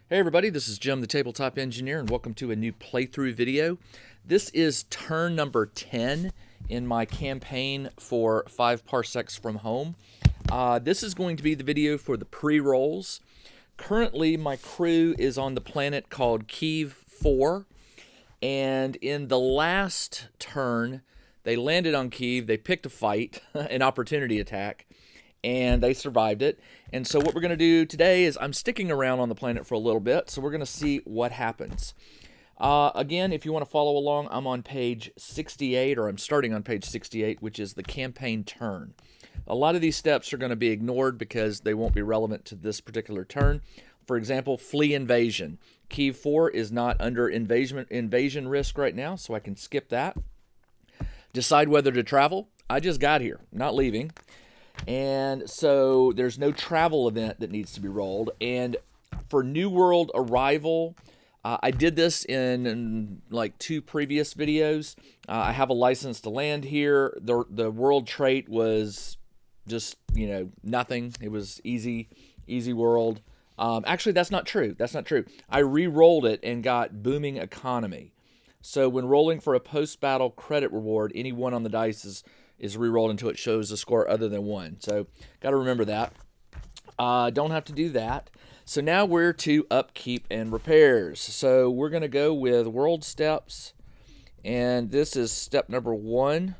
Hey everybody, this is Jim the Tabletop Engineer, and welcome to a new playthrough video. This is turn number 10 in my campaign for 5 Parsecs from Home. This is going to be the video for the pre-rolls. Currently, my crew is on the planet called Kiev 4, and in the last turn, they landed on Kiev, they picked a fight, an opportunity attack, and they survived it. And so what we're going to do today is I'm sticking around on the planet for a little bit, so we're going to see what happens. Again, if you want to follow along, I'm on page 68, or I'm starting on page 68, which is the campaign turn. A lot of these steps are going to be ignored because they won't be relevant to this particular turn. For example, flee invasion. Kiev 4 is not under invasion risk right now, so I can skip that. Decide whether to travel. I just got here, not leaving. And so there's no travel event that needs to be rolled. And for New World arrival, I did this in like 2 previous videos. I have a license to land here. The world trait was just, nothing. It was easy world. Actually, that's not true. That's not true. I re-rolled it and got booming economy. So when rolling for a post-battle credit reward, any one on the dice is re-rolled until it shows a score other than 1. So got to remember that. Don't have to do that. So now we're to upkeep and repairs. So we're going to go with world steps. And this is step number 1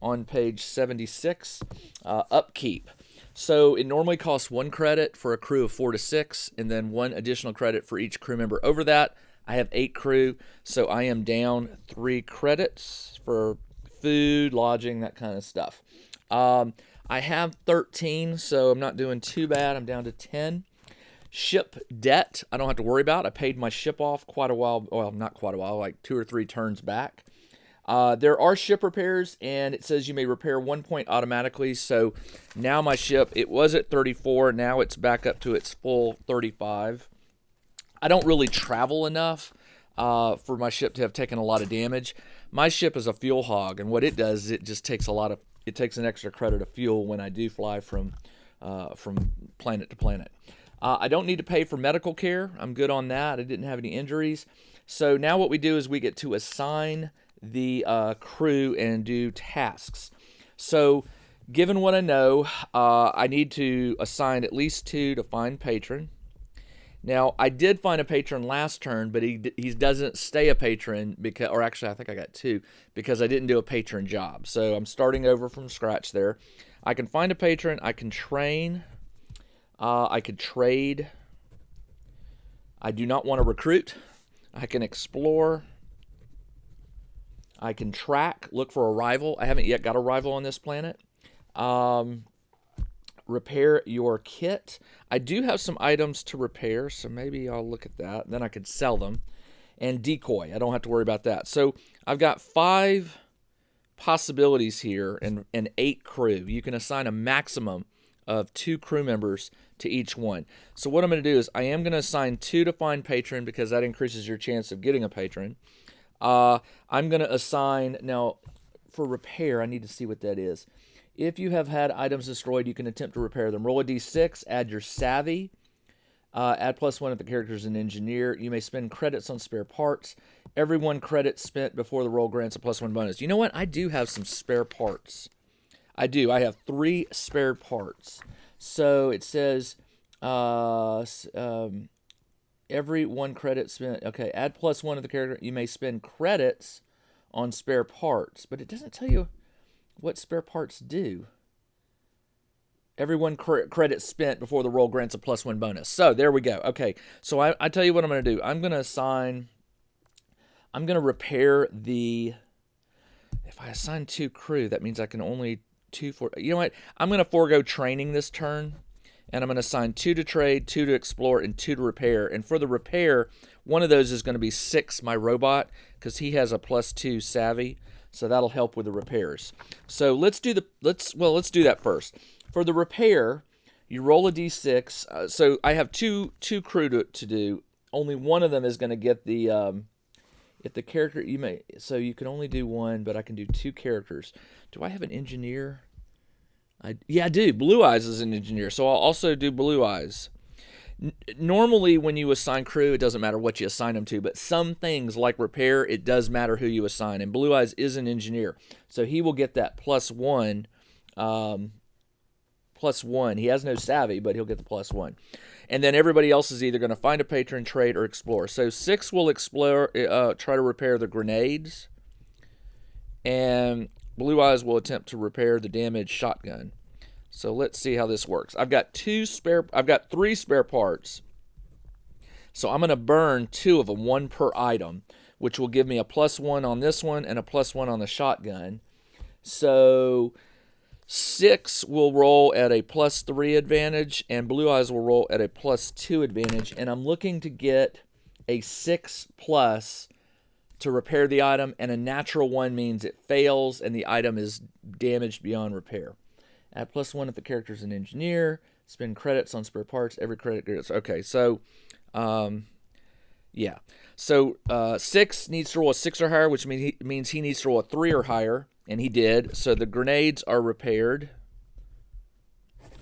on page 76. Upkeep. So it normally costs 1 credit for a crew of 4 to 6, and then 1 additional credit for each crew member over that. I have 8 crew, so I am down 3 credits for food, lodging, that kind of stuff. I have 13, so I'm not doing too bad. I'm down to 10. Ship debt, I don't have to worry about. I paid my ship off quite a while. Well, not quite a while, like 2 or 3 turns back. There are ship repairs, and it says you may repair 1 point automatically. So now my ship, it was at 34. Now it's back up to its full 35. I don't really travel enough for my ship to have taken a lot of damage. My ship is a fuel hog, and what it does is it just takes it takes an extra credit of fuel when I do fly from planet to planet. I don't need to pay for medical care. I'm good on that. I didn't have any injuries. So now what we do is we get to assign the crew and do tasks. So given what I know, I need to assign at least 2 to find patron. Now, I did find a patron last turn, but he doesn't stay a patron, because, or actually I think I got 2, because I didn't do a patron job. So I'm starting over from scratch there. I can find a patron. I can train. I could trade. I do not want to recruit. I can explore. I can track, look for a rival. I haven't yet got a rival on this planet. Repair your kit. I do have some items to repair, so maybe I'll look at that. Then I could sell them. And decoy. I don't have to worry about that. So I've got 5 possibilities here and 8 crew. You can assign a maximum of 2 crew members to each one. So what I'm going to do is I am going to assign 2 to find patron, because that increases your chance of getting a patron. I'm going to assign, now for repair, I need to see what that is. If you have had items destroyed, you can attempt to repair them. Roll a d6, add your savvy, add +1 if the character is an engineer. You may spend credits on spare parts. Every 1 credit spent before the roll grants a +1 bonus. You know what? I do have some spare parts. I do. I have 3 spare parts. So it says every 1 credit spent. Okay, add +1 of the character. You may spend credits on spare parts, but it doesn't tell you what spare parts do. Every 1 credit spent before the roll grants a +1 bonus. So there we go. Okay, so I tell you what I'm going to do. I'm going to repair the, if I assign 2 crew, that means I can only 2 for, you know what? I'm going to forego training this turn, and I'm going to assign 2 to trade, 2 to explore, and 2 to repair. And for the repair, one of those is going to be 6, my robot, because he has a +2 savvy. So that'll help with the repairs. So let's do that first. For the repair, you roll a d6. So I have two crew to do. Only one of them is going to get the if the character so you can only do one, but I can do two characters. Do I have an engineer? Yeah, I do. Blue Eyes is an engineer, so I'll also do Blue Eyes. Normally, when you assign crew, it doesn't matter what you assign them to, but some things like repair, it does matter who you assign. And Blue Eyes is an engineer, so he will get that +1. +1. He has no savvy, but he'll get the +1. And then everybody else is either going to find a patron, trade, or explore. So 6 will explore, try to repair the grenades, and Blue Eyes will attempt to repair the damaged shotgun. So let's see how this works. I've got 3 spare parts. So I'm going to burn 2 of them, 1 per item, which will give me a +1 on this one and a +1 on the shotgun. So 6 will roll at a +3 advantage, and Blue Eyes will roll at a +2 advantage. And I'm looking to get a 6+ to repair the item, and a natural 1 means it fails and the item is damaged beyond repair. Add +1 if the character is an engineer. Spend credits on spare parts. Every credit gets. Okay, so yeah. So 6 needs to roll a 6 or higher, which means he needs to roll a 3 or higher, and he did. So the grenades are repaired.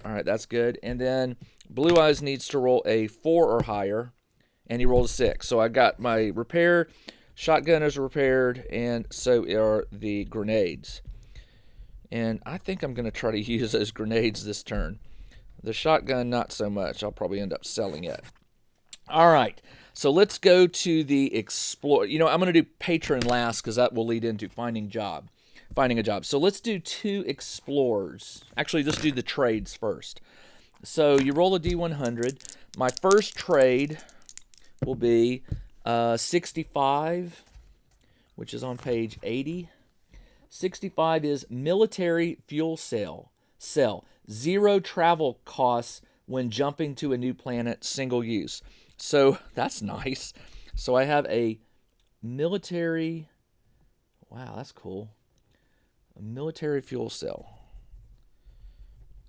All right, that's good. And then Blue Eyes needs to roll a 4 or higher, and he rolled a 6. So I got my repair. Shotgun is repaired, and so are the grenades. And I think I'm going to try to use those grenades this turn. The shotgun, not so much. I'll probably end up selling it. All right, so let's go to the explore. I'm going to do patron last because that will lead into finding a job. So let's do 2 explorers. Actually, let's do the trades first. So you roll a D100. My first trade will be 65, which is on page 80. 65 is military fuel cell. 0 travel costs when jumping to a new planet, single use. So that's nice. So I have a military, wow, that's cool. A military fuel cell.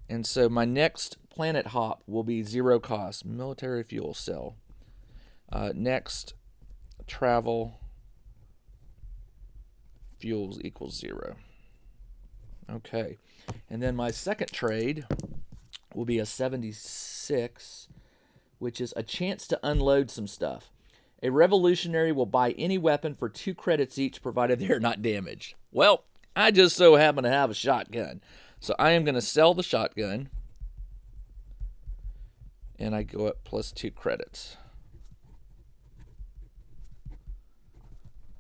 And so my next planet hop will be 0 cost, military fuel cell. Next, travel fuels equals 0. Okay, and then my second trade will be a 76, which is a chance to unload some stuff. A revolutionary will buy any weapon for 2 credits each, provided they are not damaged. Well, I just so happen to have a shotgun, so I am going to sell the shotgun, and I go up +2 credits.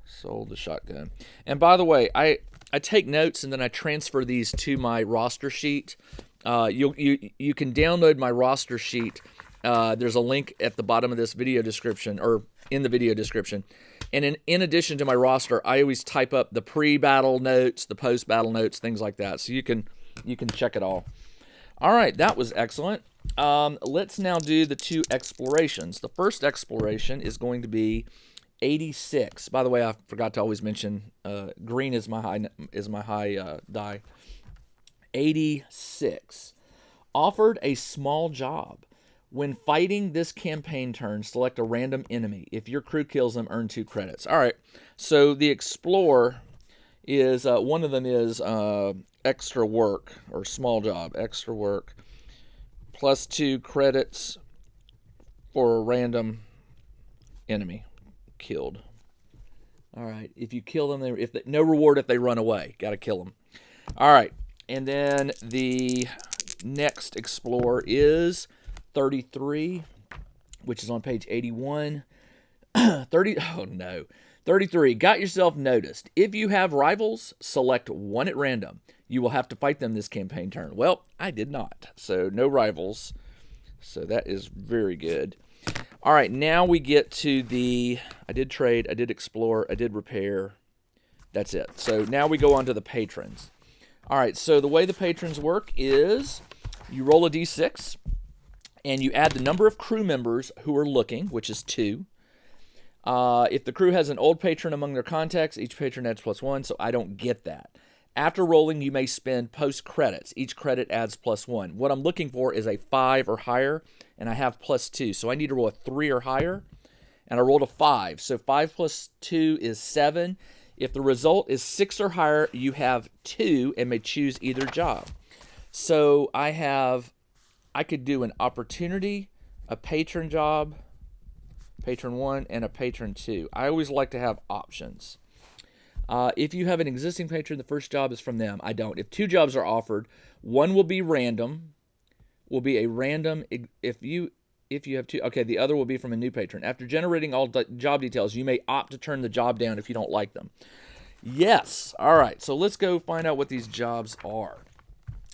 Sold the shotgun. And by the way, I take notes and then I transfer these to my roster sheet. You can download my roster sheet. There's a link at the bottom of this video description, or in the video description. And in addition to my roster, I always type up the pre-battle notes, the post-battle notes, things like that. So you can check it all. All right, that was excellent. Let's now do the 2 explorations. The first exploration is going to be 86. By the way, I forgot to always mention green is my high die. 86. Offered a small job. When fighting this campaign turn, select a random enemy. If your crew kills them, earn 2 credits. All right. So the explore is one of them is extra work or small job. Extra work +2 credits for a random enemy killed. All right. If you kill them, no reward if they run away. Got to kill them. All right. And then the next explore is 33, which is on page 81. 33. Got yourself noticed. If you have rivals, select 1 at random. You will have to fight them this campaign turn. Well, I did not. So no rivals. So that is very good. All right, now we get to I did trade, I did explore, I did repair. That's it. So now we go on to the patrons. All right, so the way the patrons work is you roll a d6, and you add the number of crew members who are looking, which is 2. If the crew has an old patron among their contacts, each patron adds +1, so I don't get that. After rolling, you may spend post credits. Each credit adds +1. What I'm looking for is a 5 or higher, and I have +2. So I need to roll a 3 or higher, and I rolled a 5. So 5 plus 2 is 7. If the result is 6 or higher, you have 2 and may choose either job. So I could do an opportunity, a patron job, patron 1, and a patron 2. I always like to have options. If you have an existing patron, the first job is from them. I don't. If 2 jobs are offered, one will be random. Will be a random. If you have 2, okay, the other will be from a new patron. After generating all job details, you may opt to turn the job down if you don't like them. Yes. All right. So let's go find out what these jobs are.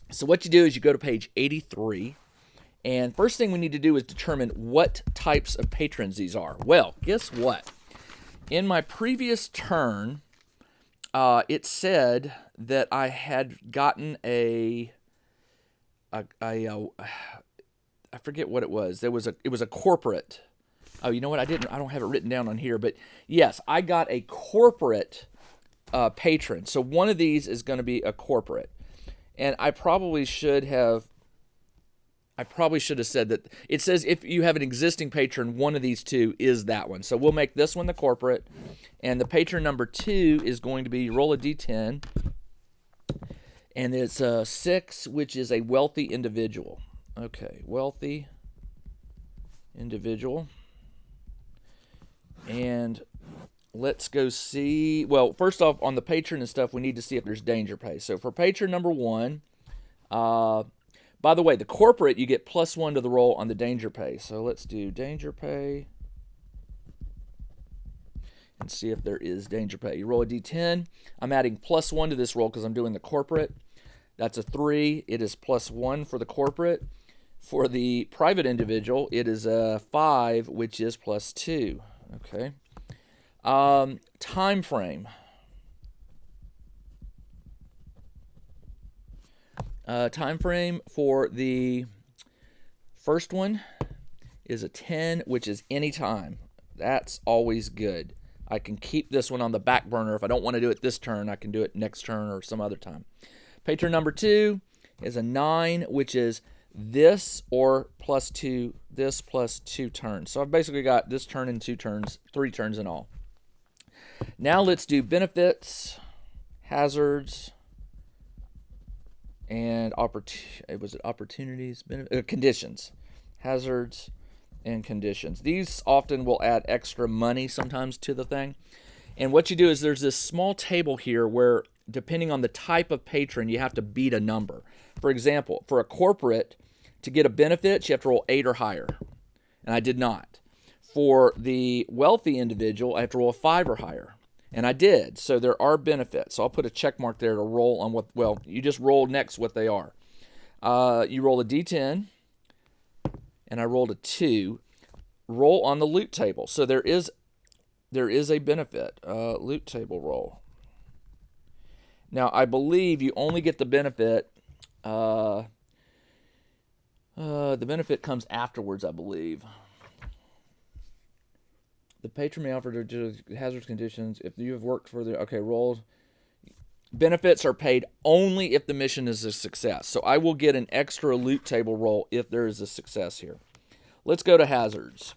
So what you do is you go to page 83, and first thing we need to do is determine what types of patrons these are. Well, guess what? In my previous turn, it said that I had gotten I forget what it was. It was a corporate. Oh, you know what? I don't have it written down on here, but yes, I got a corporate patron. So one of these is going to be a corporate, and I probably should have said that. It says if you have an existing patron, one of these 2 is that one. So we'll make this one the corporate, and the patron number 2 is going to be roll a d10, and it's a 6, which is a wealthy individual. Okay, wealthy individual. And let's go see. Well, first off, on the patron and stuff, we need to see if there's danger pay. So for patron number 1, by the way, the corporate, you get +1 to the roll on the danger pay. So let's do danger pay and see if there is danger pay. You roll a d10. I'm adding +1 to this roll because I'm doing the corporate. That's a 3. It is +1 for the corporate. For the private individual, it is a 5, which is +2. Okay. Time frame. Time frame for the first one is a 10, which is any time. That's always good. I can keep this one on the back burner. If I don't want to do it this turn, I can do it next turn or some other time. Patron number 2 is a 9, which is this or +2, this plus 2 turns. So I've basically got this turn and 2 turns, 3 turns in all. Now let's do benefits, hazards, and opportunities, conditions, hazards, and conditions. These often will add extra money sometimes to the thing. And what you do is there's this small table here where, depending on the type of patron, you have to beat a number. For example, for a corporate, to get a benefit, you have to roll 8 or higher. And I did not. For the wealthy individual, I have to roll a 5 or higher. And I did. So there are benefits. So I'll put a check mark there to roll on what, well, you just roll next what they are. You roll a d10, and I rolled a 2. Roll on the loot table. So there is a benefit. Loot table roll. Now, I believe you only get the benefit. The benefit comes afterwards, I believe. The patron may offer to hazardous conditions if you have worked for the... Okay, rolls. Benefits are paid only if the mission is a success. So I will get an extra loot table roll if there is a success here. Let's go to hazards.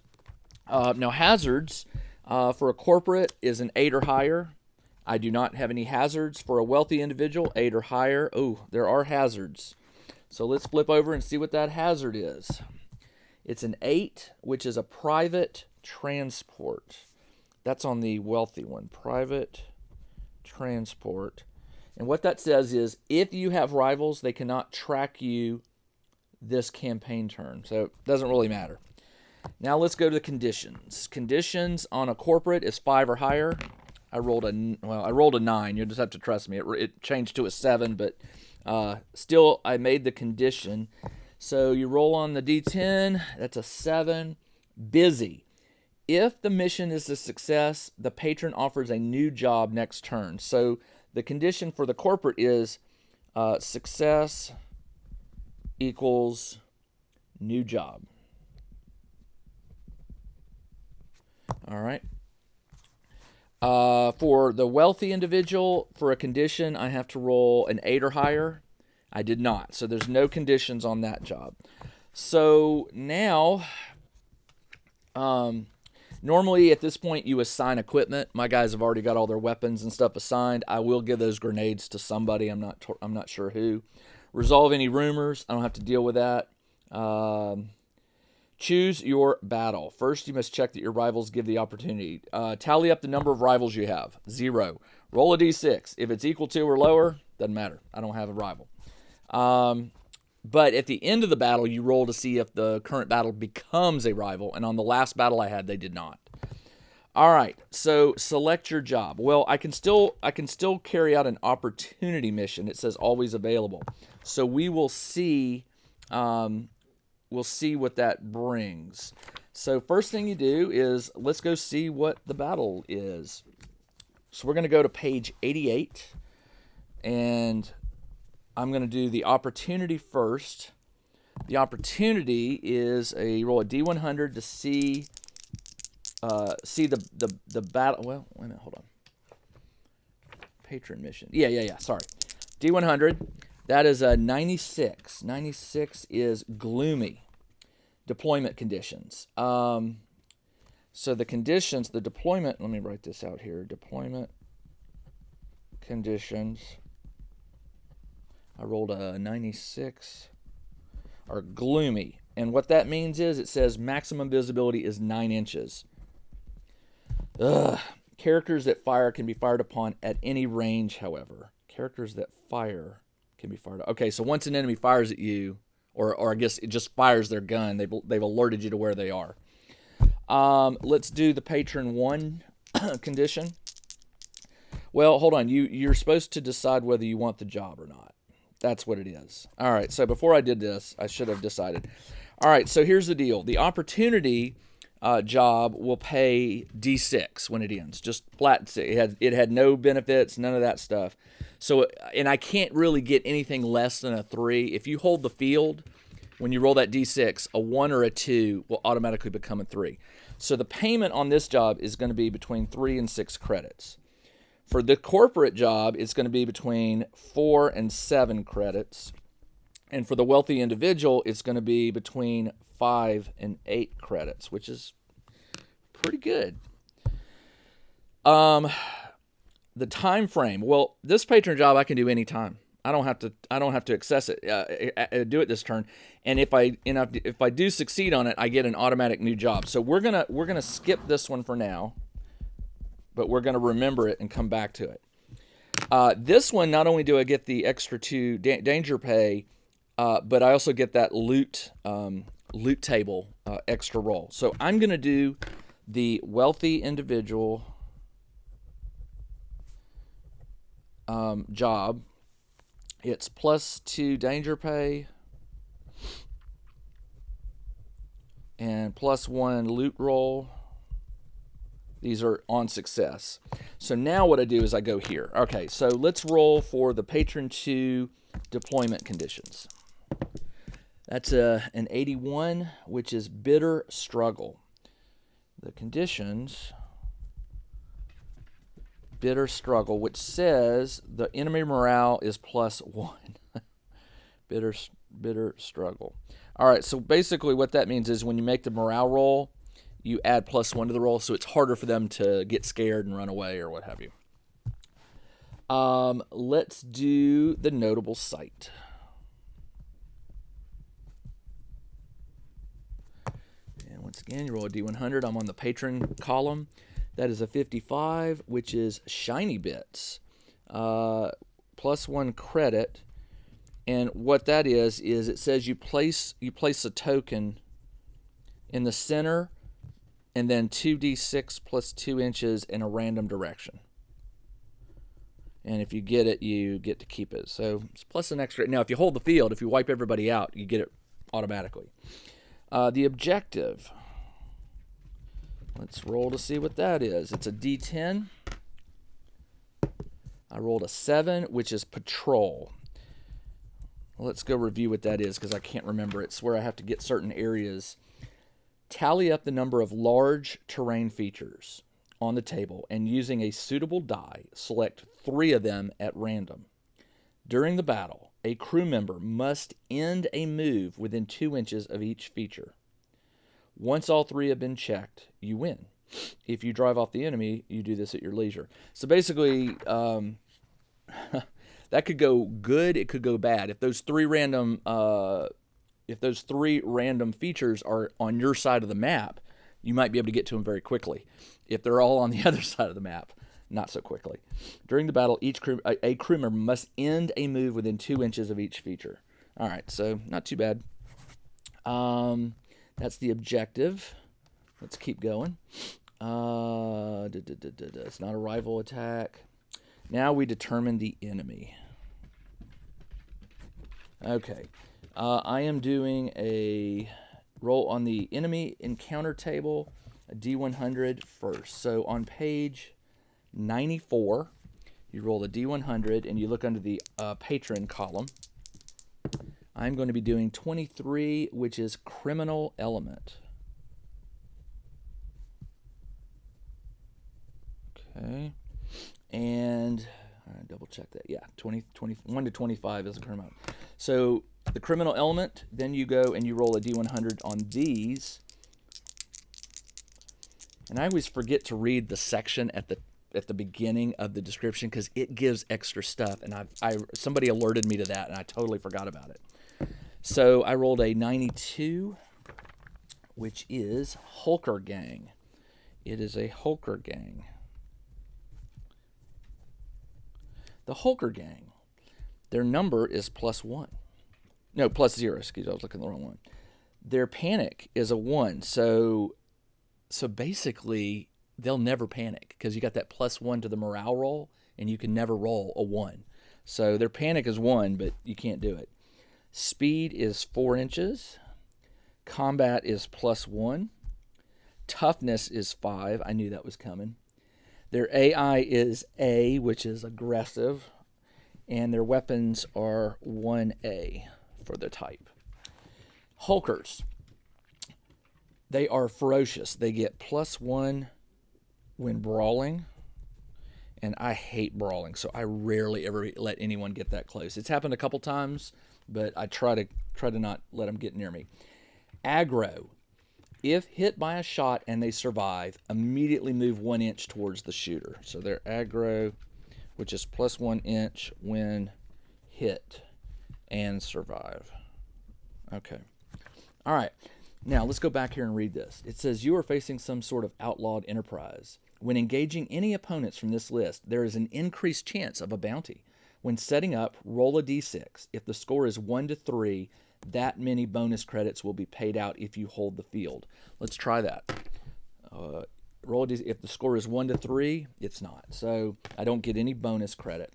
Now, hazards for a corporate is an 8 or higher. I do not have any hazards. For a wealthy individual, 8 or higher. Oh, there are hazards. So let's flip over and see what that hazard is. It's an 8, which is a private transport. That's on the wealthy one. Private transport. And what that says is if you have rivals, they cannot track you this campaign turn. So it doesn't really matter. Now let's go to the conditions. Conditions on a corporate is 5 or higher. I rolled a 9. You'll just have to trust me. It changed to a 7, but still I made the condition. So you roll on the D10. That's a 7. Busy. If the mission is a success, the patron offers a new job next turn. So the condition for the corporate is success equals new job. All right. For the wealthy individual, for a condition, I have to roll an 8 or higher. I did not, so there's no conditions on that job. So now, normally at this point you assign equipment. My guys have already got all their weapons and stuff assigned. I will give those grenades to somebody. I'm not sure who. Resolve any rumors. I don't have to deal with that. Choose your battle. First, you must check that your rivals give the opportunity. Tally up the number of rivals you have. 0. Roll a d6. If it's equal to or lower, doesn't matter. I don't have a rival. But at the end of the battle, you roll to see if the current battle becomes a rival. And on the last battle I had, they did not. All right, so select your job. Well, I can still carry out an opportunity mission. It says always available. So we will see. We'll see what that brings. So first thing you do is let's go see what the battle is. So we're going to go to page 88, and I'm going to do the opportunity first. The opportunity is roll a D100 to see the battle. Well, wait a minute, hold on. Patron mission. Yeah. Sorry, D100. That is a 96. 96 is gloomy. Deployment conditions. So the conditions, the deployment, let me write this out here. Deployment conditions. I rolled a 96. Are gloomy. And what that means is it says maximum visibility is 9 inches. Characters that fire can be fired upon at any range, however. Characters that fire can be fired. Okay, so once an enemy fires at you, or I guess it just fires their gun, they've alerted you to where they are. Let's do the patron 1 condition. Well, hold on. You're supposed to decide whether you want the job or not. That's what it is. All right, so before I did this, I should have decided. All right, so here's the deal. The opportunity job will pay D6 when it ends. Just flat. It had no benefits, none of that stuff. So, and I can't really get anything less than a 3. If you hold the field, when you roll that D6, a 1 or a 2 will automatically become a 3. So the payment on this job is going to be between 3 and 6 credits. For the corporate job, it's going to be between 4 and 7 credits. And for the wealthy individual, it's going to be between 5 and 8 credits, which is pretty good. The time frame. Well, this patron job I can do anytime. I don't have to access it. Do it this turn. And if I do succeed on it, I get an automatic new job. So we're gonna skip this one for now, but we're gonna remember it and come back to it. This one, not only do I get the extra 2 danger pay, but I also get that loot table extra roll. So I'm gonna do the wealthy individual job. It's +2 danger pay and +1 loot roll. These are on success. So now what I do is I go here. Okay, so let's roll for the patron 2 deployment conditions. That's an 81, which is bitter struggle. The conditions, bitter struggle, which says the enemy morale is +1. bitter struggle. All right, so basically what that means is when you make the morale roll, you add +1 to the roll, so it's harder for them to get scared and run away or what have you. Let's do the notable sight. And once again, you roll a D100. I'm on the patron column. That is a 55, which is shiny bits. +1 credit. And what that is it says you place a token in the center and then 2d6 plus 2 inches in a random direction. And if you get it, you get to keep it. So it's plus an extra. Now, if you hold the field, if you wipe everybody out, you get it automatically. The objective. Let's roll to see what that is. It's a D10. I rolled a 7, which is patrol. Let's go review what that is because I can't remember. It's where I have to get certain areas. Tally up the number of large terrain features on the table and using a suitable die, select 3 of them at random. During the battle, a crew member must end a move within 2 inches of each feature. Once all 3 have been checked, you win. If you drive off the enemy, you do this at your leisure. So basically, that could go good, it could go bad. If those 3 random features are on your side of the map, you might be able to get to them very quickly. If they're all on the other side of the map, not so quickly. During the battle, a crew member must end a move within 2 inches of each feature. All right, so not too bad. That's the objective. Let's keep going. It's not a rival attack. Now we determine the enemy. Okay. I am doing a roll on the enemy encounter table, a D100 first. So on page 94, you roll a D100 and you look under the patron column. I'm going to be doing 23, which is criminal element. Okay. And double check that. Yeah, 1 to 25 is a criminal. So the criminal element, then you go and you roll a D100 on these. And I always forget to read the section at the beginning of the description because it gives extra stuff. And somebody alerted me to that, and I totally forgot about it. So I rolled a 92, which is Hulker Gang. It is a Hulker Gang. The Hulker Gang, their number is +1. No, +0, excuse me, I was looking at the wrong one. Their panic is a 1, so basically they'll never panic because you got that +1 to the morale roll, and you can never roll a 1. So their panic is 1, but you can't do it. Speed is 4 inches. Combat is +1. Toughness is 5. I knew that was coming. Their AI is A, which is aggressive, and their weapons are 1A for the type. Hulkers, they are ferocious. They get +1 when brawling, and I hate brawling, so I rarely ever let anyone get that close. It's happened a couple times, but I try to not let them get near me. Aggro. If hit by a shot and they survive, immediately move 1 inch towards the shooter. So they're aggro, which is +1 inch when hit and survive. Okay. All right. Now let's go back here and read this. It says you are facing some sort of outlawed enterprise. When engaging any opponents from this list, there is an increased chance of a bounty. When setting up, roll a d6. If the score is 1 to 3, that many bonus credits will be paid out if you hold the field. Let's try that. Roll a d6. If the score is 1 to 3, it's not. So I don't get any bonus credit.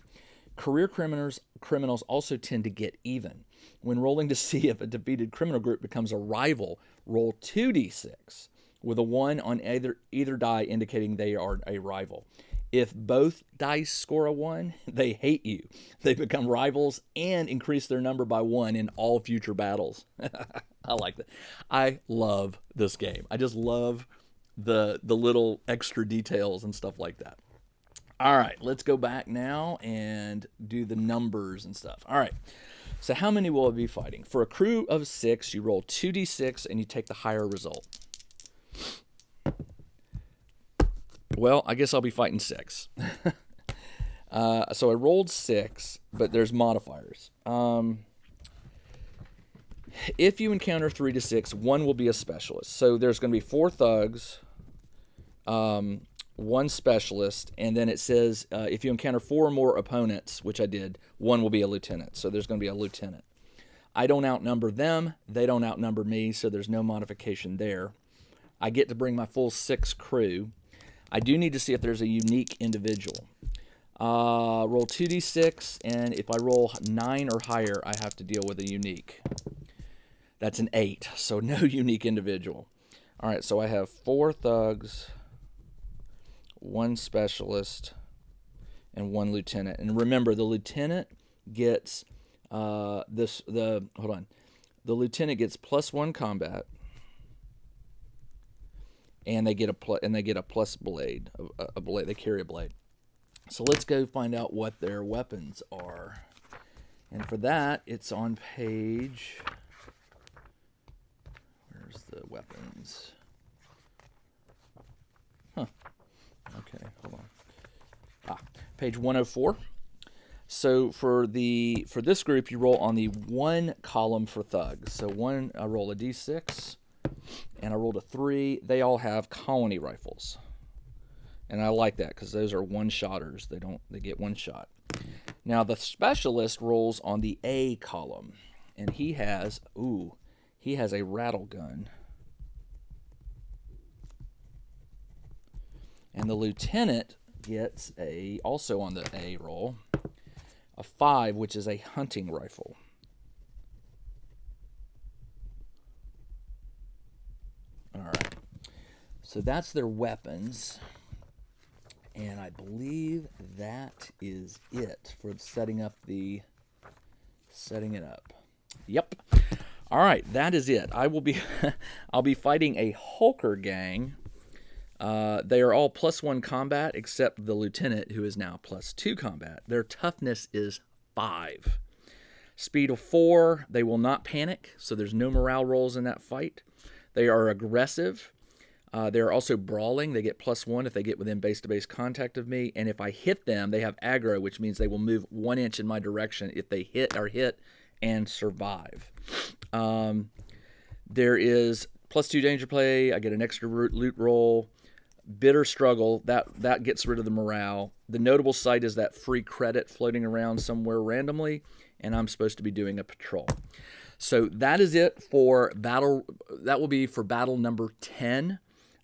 Career criminals also tend to get even. When rolling to see if a defeated criminal group becomes a rival, roll 2d6 with a 1 on either die indicating they are a rival. If both dice score a 1, they hate you. They become rivals and increase their number by 1 in all future battles. I like that. I love this game. I just love the little extra details and stuff like that. All right, let's go back now and do the numbers and stuff. All right, so how many will I be fighting? For a crew of 6, you roll 2d6 and you take the higher result. Well, I guess I'll be fighting 6. So I rolled 6, but there's modifiers. If you encounter 3 to 6, 1 will be a specialist. So there's going to be 4 thugs, 1 specialist, and then it says if you encounter 4 or more opponents, which I did, 1 will be a lieutenant. So there's going to be a lieutenant. I don't outnumber them. They don't outnumber me, so there's no modification there. I get to bring my full 6 crew. I do need to see if there's a unique individual. Roll 2d6, and if I roll 9 or higher, I have to deal with a unique. That's an 8, so no unique individual. All right, so I have 4 thugs, 1 specialist, and 1 lieutenant. And remember, the lieutenant gets the lieutenant gets +1 combat. and they get a plus blade, a blade. They carry a blade. So let's go find out what their weapons are. And for that, it's on page. Where's the weapons? Huh. Okay, hold on. Page 104. So for this group, you roll on the 1 column for thugs. So I roll a d6, and I rolled a 3. They all have colony rifles, and I like that because those are one-shotters. They get one shot. Now the specialist rolls on the A column, and he has a rattle gun. And the lieutenant gets also on the A roll, a 5, which is a hunting rifle. All right. So that's their weapons. And I believe that is it for setting it up. Yep. All right, that is it. I'll be fighting a Hulker gang. They are all +1 combat except the lieutenant, who is now +2 combat. Their toughness is 5. Speed of 4. They will not panic, so there's no morale rolls in that fight. They are aggressive. They're also brawling. They get +1 if they get within base-to-base contact of me. And if I hit them, they have aggro, which means they will move 1 inch in my direction if they hit and survive. There is +2 danger play. I get an extra loot roll. Bitter struggle. That gets rid of the morale. The notable sight is that free credit floating around somewhere randomly, and I'm supposed to be doing a patrol. So that is it for battle. That will be for battle number 10.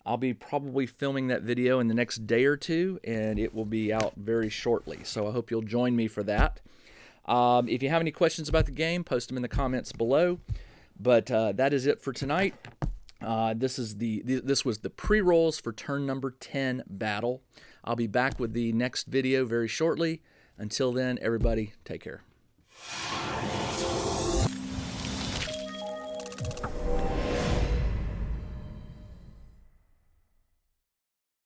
I'll be probably filming that video in the next day or two, and it will be out very shortly. So I hope you'll join me for that. If you have any questions about the game, post them in the comments below. But that is it for tonight. This was the pre-rolls for turn number 10 battle. I'll be back with the next video very shortly. Until then, everybody, take care.